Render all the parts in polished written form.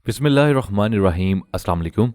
बिस्मिल्लाहिर्रहमानिर्रहीम। अस्सलाम वालेकुम।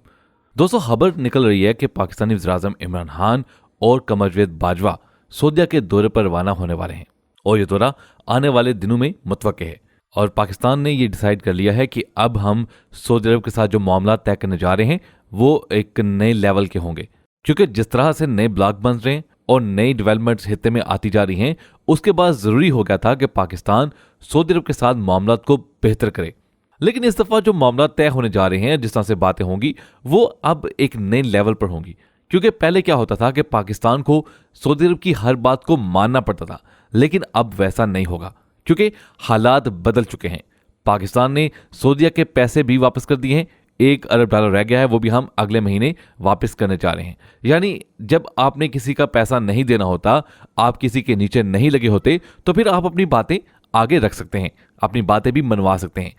दोस्तों, खबर निकल रही है कि पाकिस्तानी वज़ीर-ए-आज़म इमरान खान और कमरवेद बाजवा सऊदीया के दौरे पर रवाना होने वाले हैं और ये दौरा आने वाले दिनों में मुतवक्के है। और पाकिस्तान ने ये डिसाइड कर लिया है कि अब हम सऊदी अरब के साथ जो मामला तय करने जा रहे हैं वो एक नए लेवल के होंगे, क्योंकि जिस तरह से नए ब्लॉक बन रहे हैं और नई डेवलपमेंट्स हिस्से में आती जा रही हैं, उसके बाद ज़रूरी हो गया था कि पाकिस्तान सऊदी अरब के साथ मामला को बेहतर करे। लेकिन इस दफा जो मामला तय होने जा रहे हैं, जिस तरह से बातें होंगी, वो अब एक नए लेवल पर होंगी। क्योंकि पहले क्या होता था कि पाकिस्तान को सऊदी अरब की हर बात को मानना पड़ता था, लेकिन अब वैसा नहीं होगा क्योंकि हालात बदल चुके हैं। पाकिस्तान ने सऊदीया के पैसे भी वापस कर दिए हैं। $1 अरब रह गया है, वो भी हम अगले महीने वापस करने जा रहे हैं। यानी जब आपने किसी का पैसा नहीं देना होता, आप किसी के नीचे नहीं लगे होते, तो फिर आप अपनी बातें आगे रख सकते हैं, अपनी बातें भी मनवा सकते हैं।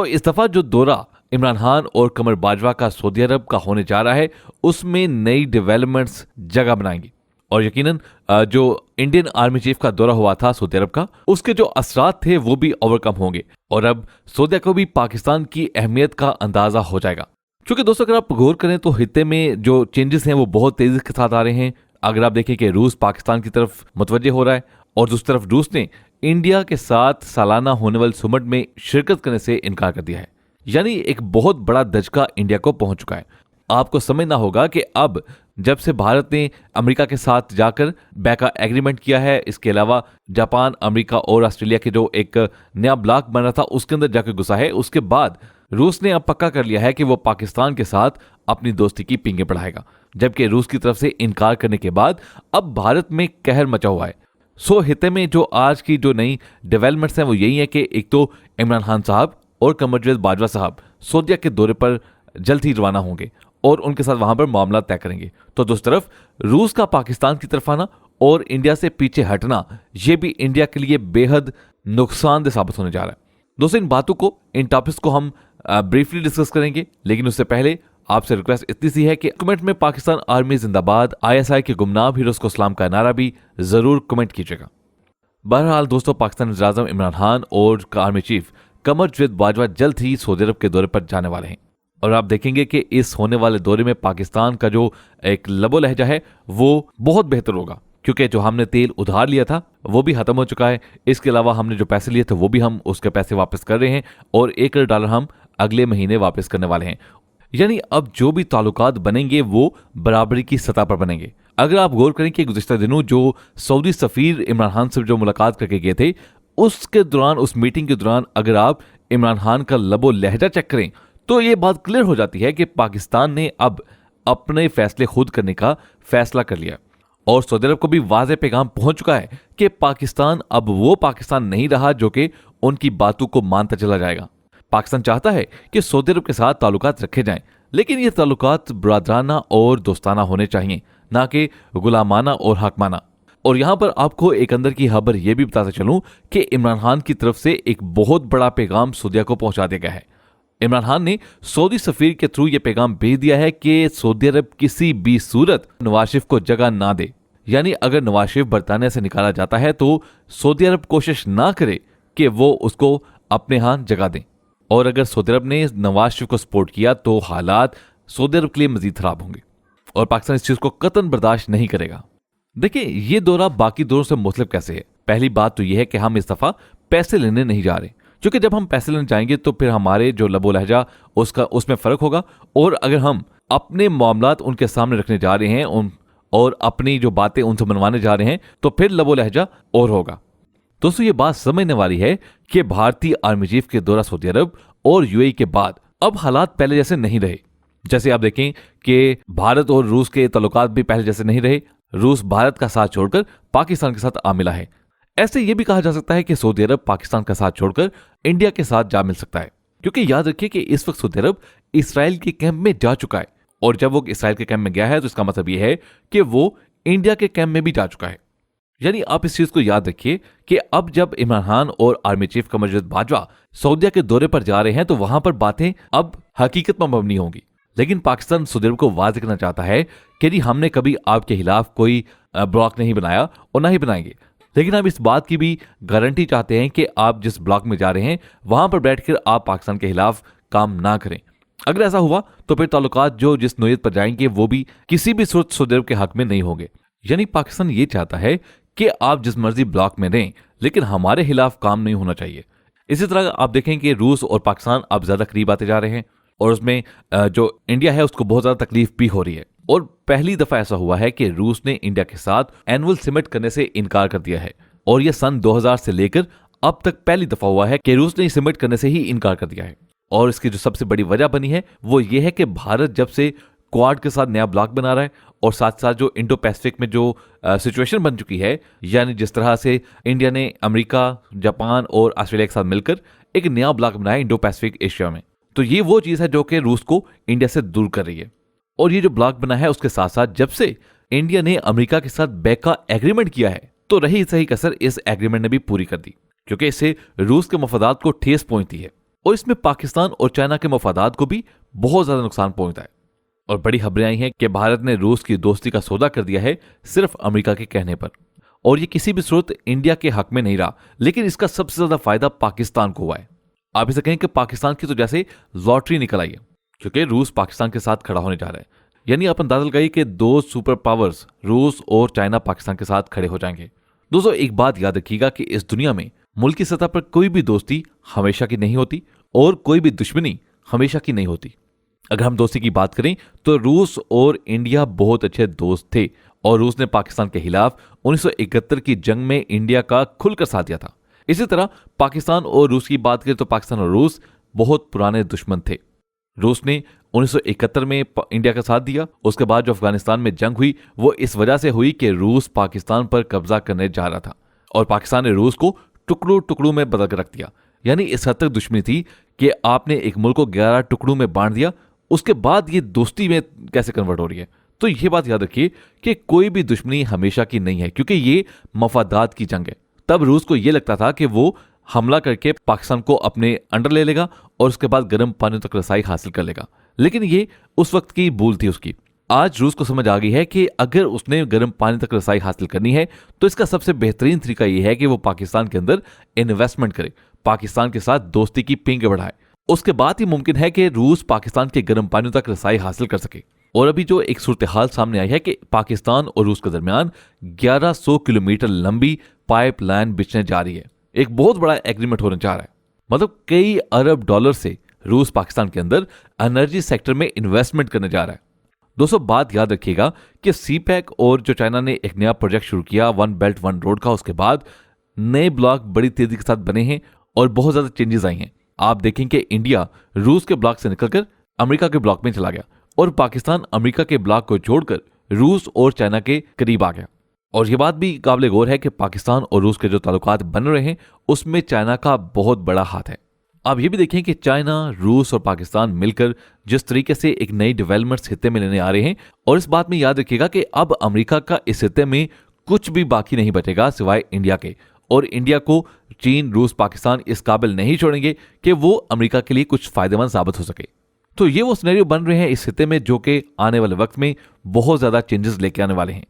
इस दफा जो दौरा इमरान खान और कमर बाजवा का सऊदी अरब का होने जा रहा है, उसमें नई डेवलपमेंट्स जगह बनाएंगी और यकीनन जो इंडियन आर्मी चीफ का दौरा हुआ था सऊदी अरब का, उसके जो असरात थे वो भी ओवरकम होंगे और अब सऊदीया को भी पाकिस्तान की अहमियत का अंदाजा हो जाएगा। क्योंकि दोस्तों, अगर आप गौर करें तो हित्ते में जो चेंजेस हैं वो बहुत तेजी के साथ आ रहे हैं। अगर आप देखें कि रूस पाकिस्तान की तरफ मुतवज्जे हो रहा है और दूसरी तरफ रूस ने इंडिया के साथ सालाना होने वाले सुमिट में शिरकत करने से इनकार कर दिया है। यानी एक बहुत बड़ा दचका इंडिया को पहुंच चुका है। आपको समझना होगा कि अब जब से भारत ने अमेरिका के साथ जाकर बैका एग्रीमेंट किया है, इसके अलावा जापान, अमेरिका और ऑस्ट्रेलिया के जो एक नया ब्लॉक बन रहा था उसके अंदर जाकर घुसा है, उसके बाद रूस ने अब पक्का कर लिया है कि वो पाकिस्तान के साथ अपनी दोस्ती की पींगे बढ़ाएगा। जबकि रूस की तरफ से इनकार करने के बाद अब भारत में कहर मचा हुआ है। हिते में जो आज की जो नई डेवलपमेंट्स हैं वो यही है कि एक तो इमरान खान साहब और कमरवेद बाजवा साहब सऊदीया के दौरे पर जल्द ही रवाना होंगे और उनके साथ वहां पर मामला तय करेंगे। तो दूसरी तरफ रूस का पाकिस्तान की तरफ आना और इंडिया से पीछे हटना, यह भी इंडिया के लिए बेहद नुकसानदेह साबित होने जा रहा है। दोस्तों, इन बातों को, इन टॉपिक्स को हम ब्रीफली डिस्कस करेंगे, लेकिन उससे पहले आपसे रिक्वेस्ट इतनी सी है कि कमेंट में पाकिस्तान आर्मी जिंदाबाद, ISI के गुमनाम हीरोज को सलाम का नारा भी जरूर कमेंट कीजिएगा। बहरहाल दोस्तों, पाकिस्तान वज़ीर-ए-आज़म इमरान खान और आर्मी चीफ कमरवेद बाजवा जल्द ही सऊदी अरब के दौरे पर जाने वाले हैं और आप देखेंगे कि इस होने वाले दौरे में पाकिस्तान का जो एक लबो लहजा है वो बहुत बेहतर होगा, क्योंकि जो हमने तेल उधार लिया था वो भी खत्म हो चुका है। इसके अलावा हमने जो पैसे लिए थे वो भी हम उसके पैसे वापस कर रहे हैं और $1 हम अगले महीने वापस करने वाले हैं। यानी अब जो भी ताल्लुकात बनेंगे वो बराबरी की सतह पर बनेंगे। अगर आप गौर करें कि गुज़िश्ता दिनों जो सऊदी सफीर इमरान खान से जो मुलाकात करके गए थे, उसके दौरान, उस मीटिंग के दौरान अगर आप इमरान खान का लबो लहजा चेक करें तो ये बात क्लियर हो जाती है कि पाकिस्तान ने अब अपने फैसले खुद करने का फैसला कर लिया और सऊदी अरब को भी वाज़ेह पैगाम पहुंच चुका है कि पाकिस्तान अब वो पाकिस्तान नहीं रहा जो कि उनकी बातों को मानता चला जाएगा। पाकिस्तान चाहता है कि सऊदी अरब के साथ ताल्लुकात रखे जाएं, लेकिन ये ताल्लुकात बरादराना और दोस्ताना होने चाहिए, ना कि गुलामाना और हकमाना। और यहां पर आपको एक अंदर की खबर यह भी बताता चलूं कि इमरान खान की तरफ से एक बहुत बड़ा पैगाम सऊदीया को पहुंचा दिया गया है। इमरान खान ने सऊदी सफीर के थ्रू यह पैगाम भेज दिया है कि सऊदी अरब किसी भी सूरत नवाज शरीफ को जगह ना दे। यानी अगर नवाज शरीफ बरतानिया से निकाला जाता है तो सऊदी अरब कोशिश ना करे कि वो उसको अपने यहां जगह दें, और अगर सऊदी अरब ने नवाज शरीफ को सपोर्ट किया तो हालात सऊदी अरब के लिए मजीद खराब होंगे और पाकिस्तान इस चीज को कतन बर्दाश्त नहीं करेगा। देखिए, ये दौरा बाकी दौरों से मुख्तलिफ कैसे है। पहली बात तो यह है कि हम इस दफा पैसे लेने नहीं जा रहे, क्योंकि जब हम पैसे लेने जाएंगे तो फिर हमारे जो लबो लहजा उसमें फर्क होगा, और अगर हम अपने मामलात उनके सामने रखने जा रहे हैं और अपनी जो बातें उनसे मनवाने जा रहे हैं तो फिर लबो लहजा और होगा। दोस्तों, ये बात समझने वाली है कि भारतीय आर्मी चीफ के दौरा सऊदी अरब और UAE के बाद अब हालात पहले जैसे नहीं रहे। जैसे आप देखें कि भारत और रूस के ताल्लुकात भी पहले जैसे नहीं रहे। रूस भारत का साथ छोड़कर पाकिस्तान के साथ आ मिला है। ऐसे ये भी कहा जा सकता है कि सऊदी अरब पाकिस्तान का साथ छोड़कर इंडिया के साथ जा मिल सकता है, क्योंकि याद रखिए कि इस वक्त सऊदी अरब इसराइल के कैंप में जा चुका है, और जब वो इसराइल के कैंप में गया है तो इसका मतलब यह है कि वो इंडिया के कैंप में भी जा चुका है। यानी आप इस चीज को याद रखिए कि अब जब इमरान खान और आर्मी चीफ कमरवेद बाजवा सऊदीया के दौरे पर जा रहे हैं तो वहां पर बातें अब हकीकत में मबनी होंगी। लेकिन पाकिस्तान सऊदी अरब को वाज़ेह करना चाहता है कि जी, हमने कभी आपके खिलाफ कोई ब्लॉक नहीं बनाया और ना ही बनाएंगे, लेकिन हम इस बात की भी गारंटी चाहते हैं कि आप जिस ब्लॉक में जा रहे हैं वहां पर बैठकर आप पाकिस्तान के खिलाफ काम ना करें। अगर ऐसा हुआ तो फिर ताल्लुकात जो जिस नोयत पर जाएंगे वो भी किसी भी सूरत सऊदी अरब के हक में नहीं होंगे। यानी पाकिस्तान ये चाहता है कि आप जिस मर्जी ब्लॉक में रहें, लेकिन हमारे खिलाफ काम नहीं होना चाहिए। इसी तरह आप देखें कि रूस और पाकिस्तान अब ज्यादा करीब आते जा रहे हैं और उसमें जो इंडिया है उसको बहुत ज्यादा तकलीफ भी हो रही है। और पहली दफा ऐसा हुआ है कि रूस ने इंडिया के साथ एनुअल समिट करने से इनकार कर दिया है और यह सन 2000 से लेकर अब तक पहली दफा हुआ है कि रूस ने समिट करने से ही इनकार कर दिया है। और इसकी जो सबसे बड़ी वजह बनी है वो ये है कि भारत जब से क्वाड के साथ नया ब्लॉक बना रहा है और साथ साथ जो इंडो पैसिफिक में जो सिचुएशन बन चुकी है, यानी जिस तरह से इंडिया ने अमेरिका, जापान और ऑस्ट्रेलिया के साथ मिलकर एक नया ब्लॉक बनाया इंडो पैसिफिक एशिया में, तो ये वो चीज है जो कि रूस को इंडिया से दूर कर रही है। और ये जो ब्लॉक बना है उसके साथ साथ जब से इंडिया ने अमेरिका के साथ बैक का एग्रीमेंट किया है तो रही सही कसर इस एग्रीमेंट ने भी पूरी कर दी, क्योंकि इससे रूस के मफादात को ठेस पहुंचती है और इसमें पाकिस्तान और चाइना के मफादात को भी बहुत ज्यादा नुकसान पहुंचता है। और बड़ी खबरें आई हैं कि भारत ने रूस की दोस्ती का सौदा कर दिया है सिर्फ अमेरिका के कहने पर, और ये किसी भी सूरत इंडिया के हक में नहीं रहा, लेकिन इसका सबसे ज्यादा फायदा पाकिस्तान को हुआ है। आप इसे कहें कि पाकिस्तान की तो जैसे लॉटरी निकल आई है, क्योंकि रूस पाकिस्तान के साथ खड़ा होने जा रहा है। यानी आप अंदाजा लगाइए कि दो सुपर पावर्स रूस और चाइना पाकिस्तान के साथ खड़े हो जाएंगे। दोस्तों एक बात याद रखिएगा कि इस दुनिया में मुल्की सतह पर कोई भी दोस्ती हमेशा की नहीं होती और कोई भी दुश्मनी हमेशा की नहीं होती। अगर हम दोस्ती की बात करें तो रूस और इंडिया बहुत अच्छे दोस्त थे और रूस ने पाकिस्तान के खिलाफ 1971 की जंग में इंडिया का खुलकर साथ दिया था। इसी तरह पाकिस्तान और रूस की बात करें तो पाकिस्तान और रूस बहुत पुराने दुश्मन थे। रूस ने 1971 में इंडिया का साथ दिया। उसके बाद जो अफगानिस्तान में जंग हुई वो इस वजह से हुई कि रूस पाकिस्तान पर कब्जा करने जा रहा था और पाकिस्तान ने रूस को टुकड़ों टुकड़ों में बदल कर रख दिया। यानी इस हद तक दुश्मनी थी कि आपने एक मुल्क को 11 टुकड़ों में बांट दिया, उसके बाद ये दोस्ती में कैसे कन्वर्ट हो रही है। तो ये बात याद रखिए कि कोई भी दुश्मनी हमेशा की नहीं है, क्योंकि ये मफादात की जंग है। तब रूस को ये लगता था कि वो हमला करके पाकिस्तान को अपने अंडर ले लेगा और उसके बाद गर्म पानी तक रसाई हासिल कर लेगा, लेकिन ये उस वक्त की भूल थी उसकी। आज रूस को समझ आ गई है कि अगर उसने गर्म पानी तक रसाई हासिल करनी है तो इसका सबसे बेहतरीन तरीका यह है कि वो पाकिस्तान के अंदर इन्वेस्टमेंट करे, पाकिस्तान के साथ दोस्ती की पींग बढ़ाए। उसके बाद ही मुमकिन है कि रूस पाकिस्तान के गर्म पानी तक रसाई हासिल कर सके। और अभी जो एक सूरत हाल सामने आई है कि पाकिस्तान और रूस के दरमियान 1100 किलोमीटर लंबी पाइपलाइन बिछने जा रही है। एक बहुत बड़ा एग्रीमेंट होने जा रहा है, मतलब कई अरब डॉलर से रूस पाकिस्तान के अंदर एनर्जी सेक्टर में इन्वेस्टमेंट करने जा रहा है। दोस्तों बात याद रखिएगा कि सीपैक और जो चाइना ने एक नया प्रोजेक्ट शुरू किया वन बेल्ट वन रोड का, उसके बाद नए ब्लॉक बड़ी तेजी के साथ बने हैं और बहुत ज्यादा चेंजेस आई हैं। आप देखें कि इंडिया रूस के ब्लॉक से निकलकर अमेरिका के ब्लॉक में चला गया और पाकिस्तान अमेरिका के ब्लॉक को छोड़कर रूस और चाइना के करीब आ गया। और यह बात भी काबिल गौर है कि पाकिस्तान और रूस के जो ताल्लुकात बन रहे हैं उसमें चाइना का बहुत बड़ा हाथ है। आप ये भी देखें कि चाइना, रूस और पाकिस्तान मिलकर जिस तरीके से एक नई डेवलपमेंट हिस्से में लेने आ रहे हैं, और इस बात में याद रखिएगा कि अब अमेरिका का इस हिस्से में कुछ भी बाकी नहीं बचेगा सिवाय इंडिया के, और इंडिया को चीन, रूस, पाकिस्तान इस काबिल नहीं छोड़ेंगे कि वो अमेरिका के लिए कुछ फायदेमंद साबित हो सके। तो ये वो सिनेरियो बन रहे हैं इस हिस्से में जो कि आने वाले वक्त में बहुत ज्यादा चेंजेस लेके आने वाले हैं।